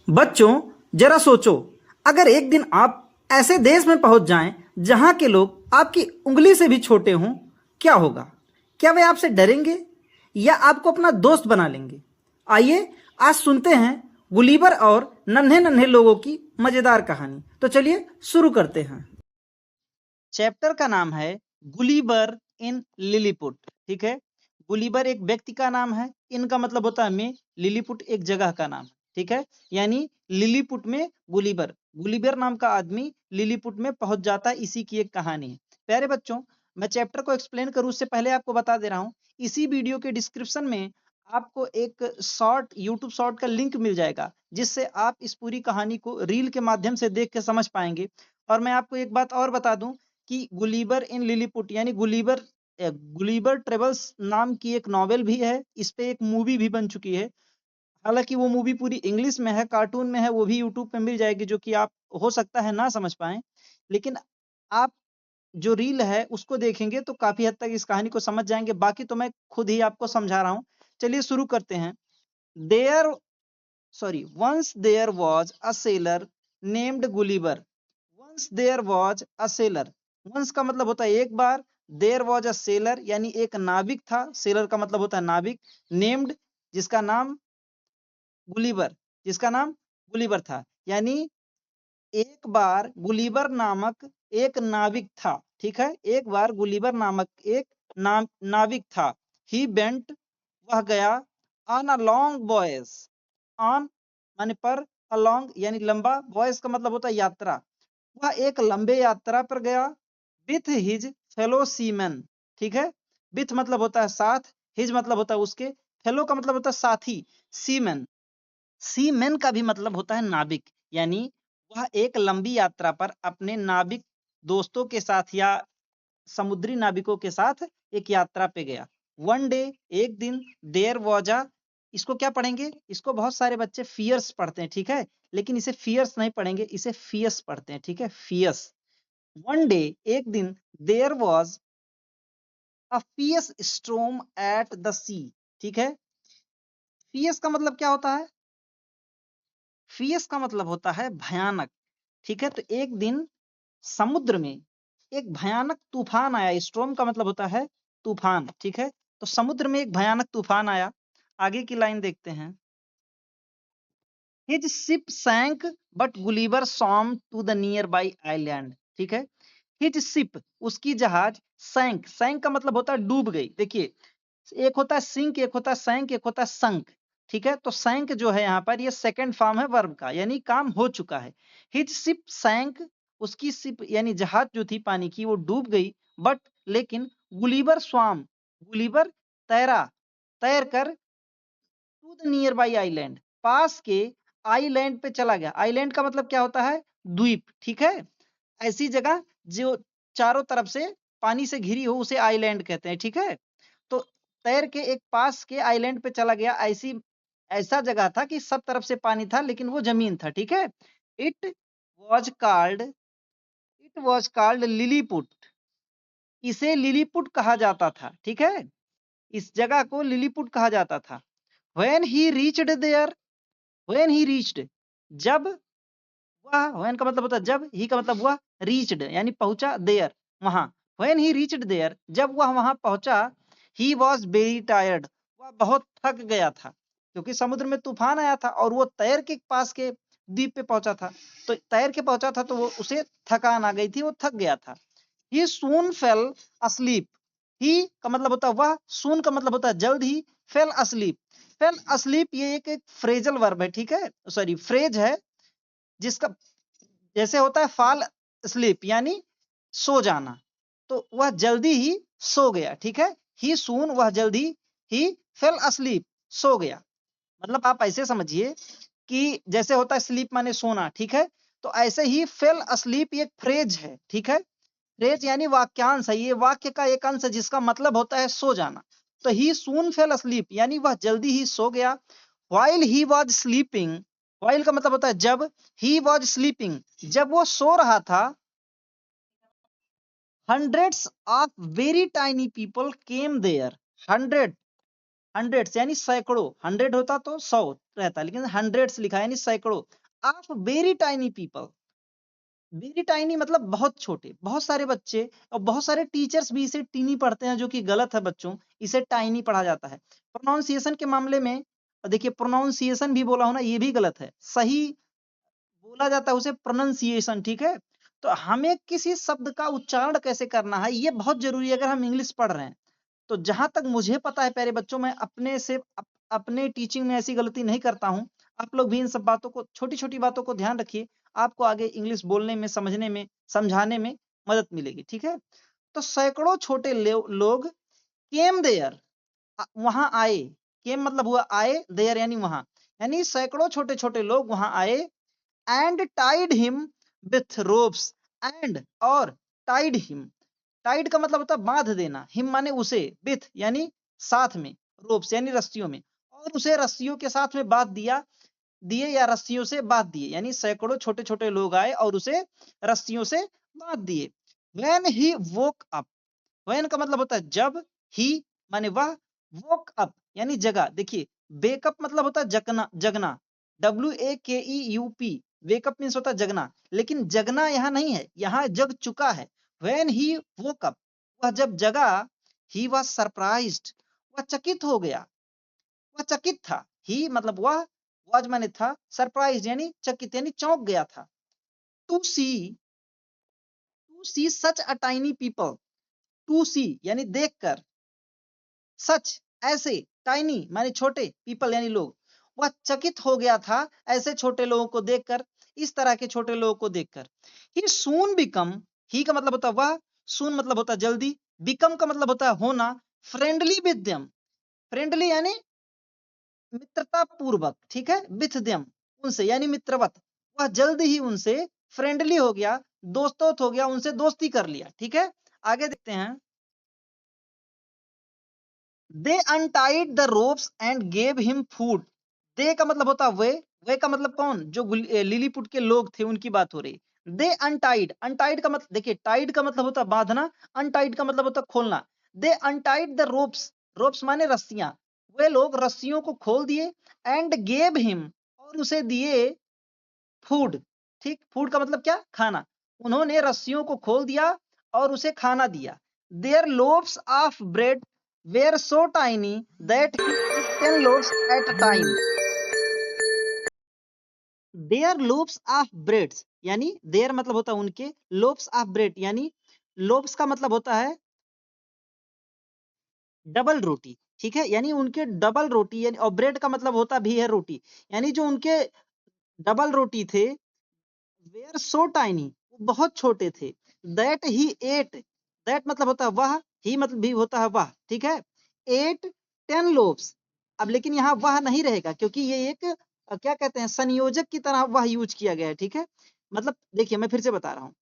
बच्चों, जरा सोचो, अगर एक दिन आप ऐसे देश में पहुंच जाएं जहां के लोग आपकी उंगली से भी छोटे हों, क्या होगा? क्या वे आपसे डरेंगे या आपको अपना दोस्त बना लेंगे? आइए आज सुनते हैं गुलीबर और नन्हे नन्हे लोगों की मजेदार कहानी। तो चलिए शुरू करते हैं। चैप्टर का नाम है गुलीबर इन लिलीपुट। ठीक है, गुलीबर एक व्यक्ति का नाम है, इनका मतलब होता है मैं, लिलीपुट एक जगह का नाम है। ठीक है, यानी लिलीपुट में गुलीबर, गुलीबर नाम का आदमी लिलीपुट में पहुंच जाता है, इसी की एक कहानी है। प्यारे बच्चों, मैं चैप्टर को एक्सप्लेन करूं उससे पहले आपको बता दे रहा हूं, इसी वीडियो के डिस्क्रिप्शन में आपको एक शॉर्ट यूट्यूब शॉर्ट का लिंक मिल जाएगा, जिससे आप इस पूरी कहानी को रील के माध्यम से देख के समझ पाएंगे। और मैं आपको एक बात और बता दूं कि गुलीबर इन लिलीपुट यानी गुलीबर ट्रेवल्स नाम की एक नॉवेल भी है, इस पे एक मूवी भी बन चुकी है। हालांकि वो मूवी पूरी इंग्लिश में है, कार्टून में है, वो भी यूट्यूब पे मिल जाएगी, जो कि आप हो सकता है ना समझ पाएं, लेकिन आप जो रील है उसको देखेंगे तो काफी हद तक इस कहानी को समझ जाएंगे। बाकी तो मैं खुद ही आपको समझा रहा हूं। चलिए शुरू करते हैं। There once there was a sailor named Gulliver. Once there was a sailor, once का मतलब होता है एक बार, देयर वॉज अ सेलर यानी एक नाविक था, सेलर का मतलब होता है नाविक, नेम्ड जिसका नाम गुलीबर, जिसका नाम गुलीबर था, यानी एक बार गुलीबर नामक एक नाविक था। ठीक है, एक बार गुलीबर नामक एक नाविक था। ही बेंट, वह गया, on a long voyage, on माने पर, अलॉन्ग यानी लंबा, वॉयज का मतलब होता है यात्रा, वह एक लंबे यात्रा पर गया, विथ हिज फेलो सीमैन। ठीक है, विथ मतलब होता है साथ, हिज मतलब होता है उसके, फेलो का मतलब होता है साथी, सीमैन, सीमैन का भी मतलब होता है नाविक, यानी वह एक लंबी यात्रा पर अपने नाविक दोस्तों के साथ या समुद्री नाविकों के साथ एक यात्रा पे गया। वन डे, एक दिन, देयर वॉज अ, इसको क्या पढ़ेंगे, इसको बहुत सारे बच्चे फियर्स पढ़ते हैं। ठीक है, लेकिन इसे फियर्स नहीं पढ़ेंगे, इसे फियस पढ़ते हैं। ठीक है, फियस। वन डे, एक दिन, there was a fierce storm at the sea. ठीक है, फियस का मतलब क्या होता है? फियस का मतलब होता है भयानक। ठीक है, तो एक दिन समुद्र में एक भयानक तूफान आया, स्टॉर्म का मतलब होता है तूफान। ठीक है, तो समुद्र में एक भयानक तूफान आया। आगे की लाइन देखते हैं। His ship sank but Gulliver swam to the nearby island. ठीक है, हिज शिप उसकी जहाज, सैंक, सैंक का मतलब होता है डूब गई। देखिए, एक होता है सिंक, एक होता है सैंक, एक होता है संक। ठीक है, तो सैंक जो है यहाँ पर ये सेकंड फॉर्म है वर्ब का, यानी काम हो चुका है। हिज शिप सैंक, उसकी शिप यानी जहाज जो थी पानी की वो डूब गई, बट लेकिन गुलीवर स्वाम, गुलीवर तैरा, तैर कर to the nearby island, पास के आइलैंड पे चला गया। आइलैंड का मतलब क्या होता है? द्वीप। ठीक है, ऐसी जगह जो चारों तरफ से पानी से घिरी हो उसे आइलैंड कहते हैं। ठीक है, तो तैर के एक पास के आइलैंड पे चला गया। ऐसा जगह था कि सब तरफ से पानी था लेकिन वो जमीन था। ठीक है, it was called, it was called Lilliput, इसे लिलीपुट कहा जाता था। ठीक है, इस जगह को लिलीपुट कहा जाता था। When he reached there, when he reached, जब वह, व्हेन का मतलब होता है जब, ही का मतलब हुआ, रीच्ड यानी पहुंचा, देयर वहां, व्हेन ही रीच्ड देयर, जब वह वहां पहुंचा, ही वाज वेरी टायर्ड, वह बहुत थक गया था, क्योंकि समुद्र में तूफान आया था और वो तैर के पास के द्वीप पे पहुंचा था। तो तैर के पहुंचा था तो वो उसे थकान आ गई थी, वो थक गया था। ही सून फेल asleep, ही का मतलब होता है वह, सून का मतलब होता है जल्द ही, फेल asleep, फेल asleep ये एक फ्रेजल वर्ब है। ठीक है, सॉरी फ्रेज है, जिसका जैसे होता है फॉल स्लीप यानी सो जाना, तो वह जल्दी ही सो गया। ठीक है, ही सून, वह जल्दी ही, फेल अस्लीप, सो गया। मतलब आप ऐसे समझिए कि जैसे होता है स्लीप माने सोना। ठीक है, तो ऐसे ही फेल अस्लीप एक फ्रेज है। ठीक है, फ्रेज यानी वाक्यांश है, ये वाक्य का एक अंश है जिसका मतलब होता है सो जाना। तो ही सून फेल अस्लीप यानी वह जल्दी ही सो गया। while he was sleeping, while का मतलब होता है जब, he was sleeping जब वो सो रहा था, hundreds of very tiny people came there, hundred, hundreds यानी सैकड़ों, 100 होता तो 100 रहता, लेकिन हंड्रेड्स लिखा है यानी सैकड़ों, of very tiny people. Very tiny मतलब बहुत छोटे, बहुत सारे बच्चे और बहुत सारे टीचर्स भी इसे टीनी पढ़ते हैं, जो कि गलत है बच्चों, इसे टाइनी पढ़ा जाता है। प्रोनाउंसिएशन के मामले में देखिए, प्रोनाउंसिएशन भी बोला होना ये भी गलत है, सही बोला जाता है उसे प्रोनाउंसिएशन, ठीक है। तो हमें किसी शब्द का उच्चारण कैसे करना है ये बहुत जरूरी है अगर हम इंग्लिश पढ़ रहे हैं। तो जहां तक मुझे पता है प्यारे बच्चों, मैं अपने से अपने टीचिंग में ऐसी गलती नहीं करता हूं। आप लोग भी इन सब बातों को, छोटी छोटी बातों को ध्यान रखिए, आपको आगे इंग्लिश बोलने में, समझने में, समझाने में मदद मिलेगी, ठीक है। तो सैकड़ों छोटे लोग केम देयर, वहां आए। केम मतलब हुआ आए, देयर यानी वहां, यानी सैकड़ों छोटे छोटे लोग वहां आए। And tied him with ropes, and और टाइड हिम, टाइड का मतलब होता है बांध देना, हिम माने उसे, विथ यानी साथ में, रोप्स यानी रस्सियों में, और उसे रस्सियों के साथ में बांध दिया, दिए या रस्सियों से बांध दिए, यानी सैकड़ों छोटे छोटे लोग आए और उसे रस्सियों से बांध दिए। When he woke up, when का मतलब होता है जब, ही माने वह, वोक अप यानी जगा। देखिए वेकअप मतलब होता है जगना, जगना, WAKEUP, वेकअप मीन्स होता है जगना, लेकिन जगना यहाँ नहीं है, यहाँ जग चुका है। व्हेन ही वोक अप, वह जब जगा, ही वाज सरप्राइज्ड, वह चकित हो गया, वह चकित था। ही मतलब वह, वाज माने था, सरप्राइज यानी चकित यानी चौंक गया था। To see, to see such a tiny people, to see यानी देखकर, सच ऐसे, टाइनी माने छोटे, पीपल यानी लोग, वह चकित हो गया था ऐसे छोटे लोगों को देखकर, इस तरह के छोटे लोगों को देखकर। ही सून बिकम, ही का मतलब होता है वह, सून मतलब होता है जल्दी, बिकम का मतलब होता है होना, फ्रेंडली विद देम, फ्रेंडली यानी मित्रता पूर्वक, ठीक है, विथ देम उनसे यानी मित्रवत, वह जल्द ही उनसे फ्रेंडली हो गया, दोस्तोत हो गया, उनसे दोस्ती कर लिया, ठीक है। आगे देखते हैं। They untied the ropes and gave him food, they का मतलब होता वे का मतलब कौन, जो लिलीपुट के लोग थे उनकी बात हो रही। दे अनटाइड, अनटाइड का मतलब देखिए, टाइड का मतलब होता है बांधना, अनटाइड का मतलब होता है खोलना। दे अनटाइड द रोप्स, रोप्स माने रस्सियां, वे लोग रस्सियों को खोल दिए, एंड गेव हिम और उसे दिए फूड, ठीक, फूड का मतलब क्या, खाना, उन्होंने रस्सियों को खोल दिया और उसे खाना दिया। Their loaves of bread were so tiny that he ate 10 loaves at a time, their loaves of breads यानी देयर मतलब होता है उनके, लोव्स ऑफ ब्रेड यानी लोव्स का मतलब होता है डबल रोटी, ठीक है, यानी उनके डबल रोटी, यानी और ब्रेड का मतलब होता भी है रोटी, यानी जो उनके डबल रोटी थे, वेयर सो टाइनी बहुत छोटे थे, दैट ही एट, दैट मतलब होता है वह, ही मतलब भी होता है वह, ठीक है, एट 10 लोव्स। अब लेकिन यहाँ वह नहीं रहेगा, क्योंकि ये एक क्या कहते हैं, संयोजक की तरह वह यूज किया गया है, ठीक है। मतलब देखिए मैं फिर से बता रहा हूँ,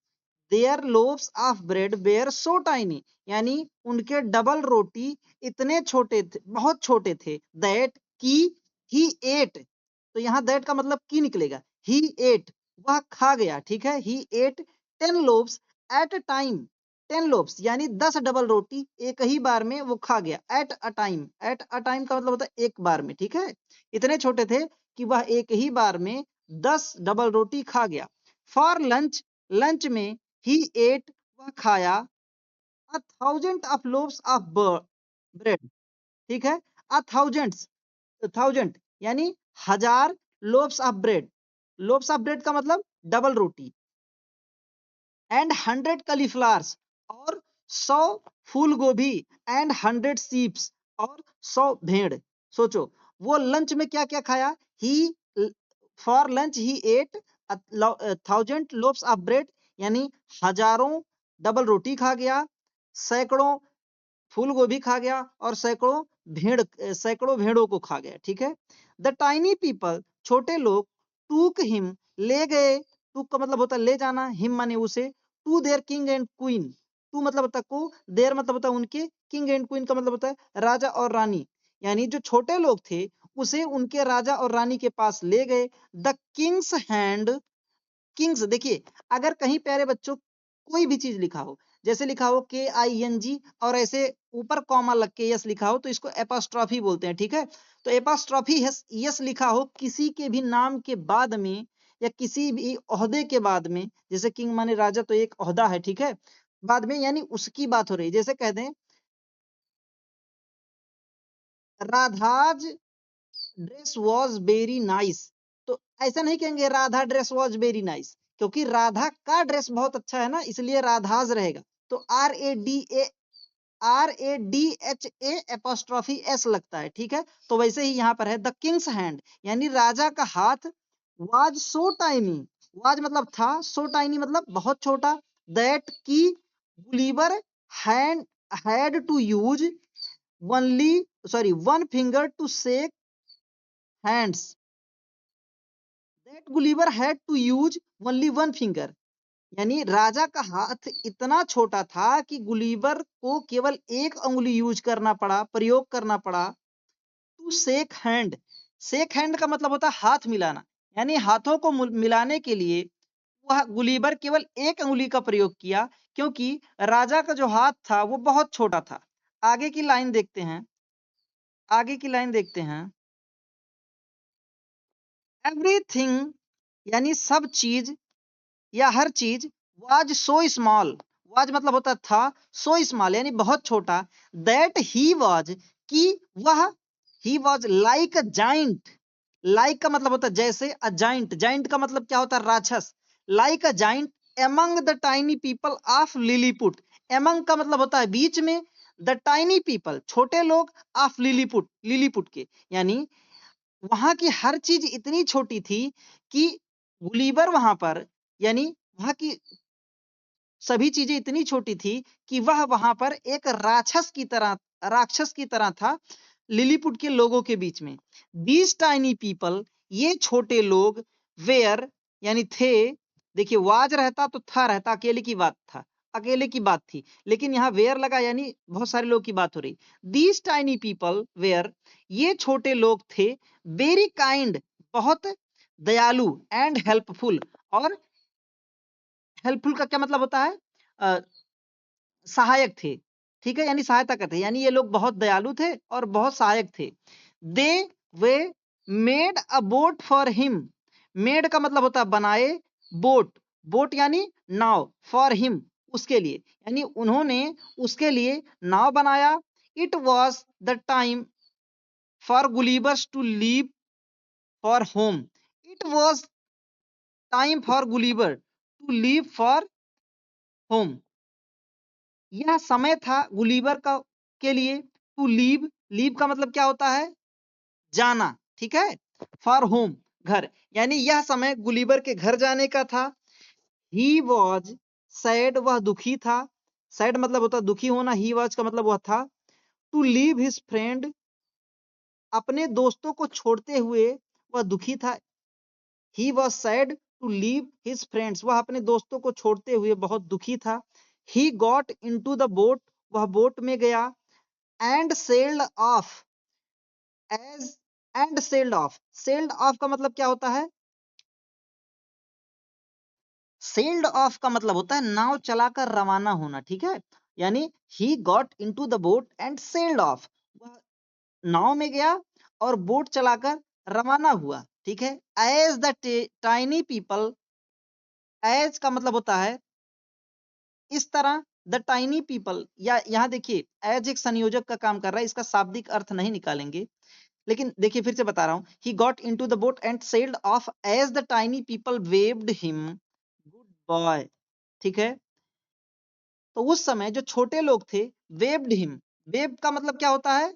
their loaves of bread were so tiny, यानी उनके डबल रोटी इतने छोटे थे, बहुत छोटे थे, दैट की, ही एट, तो यहाँ दैट का मतलब की निकलेगा, ही एट वह खा गया, ठीक है, he ate 10 loaves at a time, 10 loaves यानी 10 डबल रोटी एक ही बार में वो खा गया, eight a time, eight a time का मतलब होता है एक बार में, ठीक है, इतने छोटे थे कि वह एक ही बार में 10 डबल रोटी खा गया। फॉर लंच, लंच में ही एट वह खाया, a thousand of loaves of bread, ठीक है, अ थाउजेंड्स, थाउजेंड यानी हजार, loaves of bread, loaves of bread का मतलब डबल रोटी, एंड 100 cauliflowers और 100 फूल गोभी, एंड 100 sheeps और 100 भेड़। सोचो वो लंच में क्या क्या खाया, he for lunch he ate 1000 loaves of bread, यानी हजारों डबल रोटी खा गया, सैकड़ों फूल गोभी खा गया और सैकड़ों भेड़ों को खा गया, ठीक है। द टाइनी पीपल छोटे लोग, टूक हिम ले गए, टूक का मतलब होता है ले जाना, हिम माने उसे, to their king and queen, to मतलब होता है को, देयर मतलब होता है उनके, किंग एंड क्वीन का मतलब होता है राजा और रानी, यानी जो छोटे लोग थे उसे उनके राजा और रानी के पास ले गए। द किंग्स हैंड, किंग्स देखिए, अगर कहीं प्यारे बच्चों कोई भी चीज लिखा हो, जैसे लिखा हो KING और ऐसे ऊपर कॉमा लग के यस लिखा हो तो इसको एपोस्ट्रॉफी बोलते हैं, ठीक है। तो एपोस्ट्रॉफी यस लिखा हो किसी के भी नाम के बाद में या किसी भी ओहदे के बाद में, जैसे किंग माने राजा तो एक ओहदा है, ठीक है, बाद में यानी उसकी बात हो रही है। जैसे कह दें Radha's dress was very nice, तो ऐसा नहीं कहेंगे Radha dress was very nice, क्योंकि राधा का ड्रेस बहुत अच्छा है ना, इसलिए राधाज रहेगा। तो RADH A एपोस्ट्रॉफी S लगता है, ठीक है। तो वैसे ही यहाँ पर है द किंग्स हैंड, यानी राजा का हाथ वाज सो टाइनी, वाज मतलब था, सो टाइनी मतलब बहुत छोटा, दैट की Gulliver hand had to use only sorry one finger to shake hands, that Gulliver had to use only one finger, यानी राजा का हाथ इतना छोटा था कि गुलीवर को केवल एक अंगुली यूज करना पड़ा, प्रयोग करना पड़ा to shake hand. Shake hand का मतलब होता है हाथ मिलाना, यानी हाथों को मिलाने के लिए वह गुलीवर केवल एक अंगुली का प्रयोग किया, क्योंकि राजा का जो हाथ था वो बहुत छोटा था। आगे की लाइन देखते हैं, आगे की लाइन देखते हैं। एवरीथिंग यानी सब चीज या हर चीज वाज सो स्मॉल, वाज मतलब होता था, सो स्मॉल यानी बहुत छोटा, दैट ही वाज कि वह, he was like a giant, like का मतलब होता है जैसे, अ जाइंट, जाइंट का मतलब क्या होता है राक्षस, like a giant among the tiny people of Lilliput, among का मतलब होता है बीच में, द टाइनी पीपल छोटे लोग, ऑफ लिलीपुट लिलीपुट के, यानी वहां की हर चीज इतनी छोटी थी कि गुलीवर वहां पर, यानी वहां की सभी चीजें इतनी छोटी थी कि वह वहां पर एक राक्षस की तरह था लिलीपुट के लोगों के बीच में। दीज टाइनी पीपल, ये छोटे लोग, वेयर यानी थे, देखिए वाज रहता तो था रहता, अकेले की बात था, अकेले की बात थी, लेकिन यहाँ वेयर लगा यानी बहुत सारे लोग की बात हो रही। दीज टाइनी पीपल वेयर, ये छोटे लोग थे, वेरी काइंड बहुत दयालु, एंड हेल्पफुल, और हेल्पफुल का क्या मतलब होता है सहायक थे, ठीक है, यानी सहायता करते, यानी ये लोग बहुत दयालु थे और बहुत सहायक थे। दे वे made a boat for him, made का मतलब होता है बनाए, बोट, बोट यानी नाव, फॉर हिम उसके लिए, यानी उन्होंने उसके लिए नाव बनाया। It was the time for Gulliver's to leave for home, it was time for Gulliver to leave for home, यह समय था गुलीवर का के लिए, टू लीव, लीव का मतलब क्या होता है जाना, ठीक है, फॉर होम घर, यानी यह समय गुलीवर के घर जाने का था। ही वॉज सैड, वह दुखी था, सैड मतलब होता दुखी होना, ही वॉज का मतलब वह था, टू लीव हिज फ्रेंड, अपने दोस्तों को छोड़ते हुए वह दुखी था। He was sad to leave his friends, वह अपने दोस्तों को छोड़ते हुए बहुत दुखी था। He got into the boat, वह बोट में गया, and sailed off, as and sailed off, sailed off का मतलब क्या होता है, सेल्ड ऑफ का मतलब होता है नाव चलाकर रवाना होना, ठीक है, यानी ही got into the boat and sailed of, वह नाव में गया और बोट चलाकर रवाना हुआ, ठीक है। As the tiny people, as का मतलब होता है इस तरह, द टाइनी पीपल, या यहाँ देखिए एज एक संयोजक का काम कर रहा है, इसका शाब्दिक अर्थ नहीं निकालेंगे, लेकिन देखिए फिर से बता रहा हूं, he got into the boat and sailed off as the tiny people waved him goodbye, ठीक है। तो उस समय जो छोटे लोग थे, वेव्ड हिम, वेव का मतलब क्या होता है,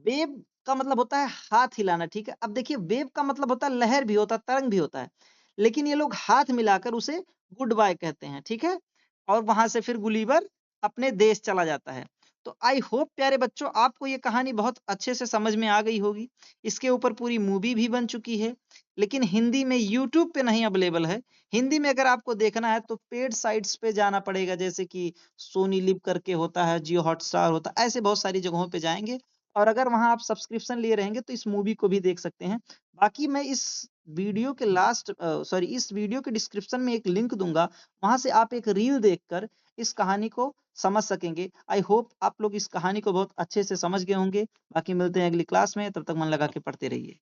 वेव का मतलब होता है हाथ हिलाना, ठीक है। अब देखिए वेव का मतलब होता है लहर भी होता है, तरंग भी होता है, लेकिन ये लोग हाथ मिलाकर उसे गुड बाय कहते हैं, ठीक है, और वहां से फिर गुलीवर अपने देश चला जाता है। तो आई होप प्यारे बच्चों आपको ये कहानी बहुत अच्छे से समझ में आ गई होगी। इसके ऊपर पूरी मूवी भी बन चुकी है, लेकिन हिंदी में यूट्यूब पे नहीं अवेलेबल है। हिंदी में अगर आपको देखना है तो पेड साइट्स पे जाना पड़ेगा, जैसे कि सोनी लिव करके होता है, जियो हॉटस्टार होता है, ऐसे बहुत सारी जगहों पे जाएंगे, और अगर वहां आप सब्सक्रिप्शन लिए रहेंगे तो इस मूवी को भी देख सकते हैं। बाकी मैं इस वीडियो के इस वीडियो के डिस्क्रिप्शन में एक लिंक दूंगा, वहां से आप एक रील देखकर इस कहानी को समझ सकेंगे। आई होप आप लोग इस कहानी को बहुत अच्छे से समझ गए होंगे। बाकी मिलते हैं अगली क्लास में, तब तक मन लगा के पढ़ते रहिए।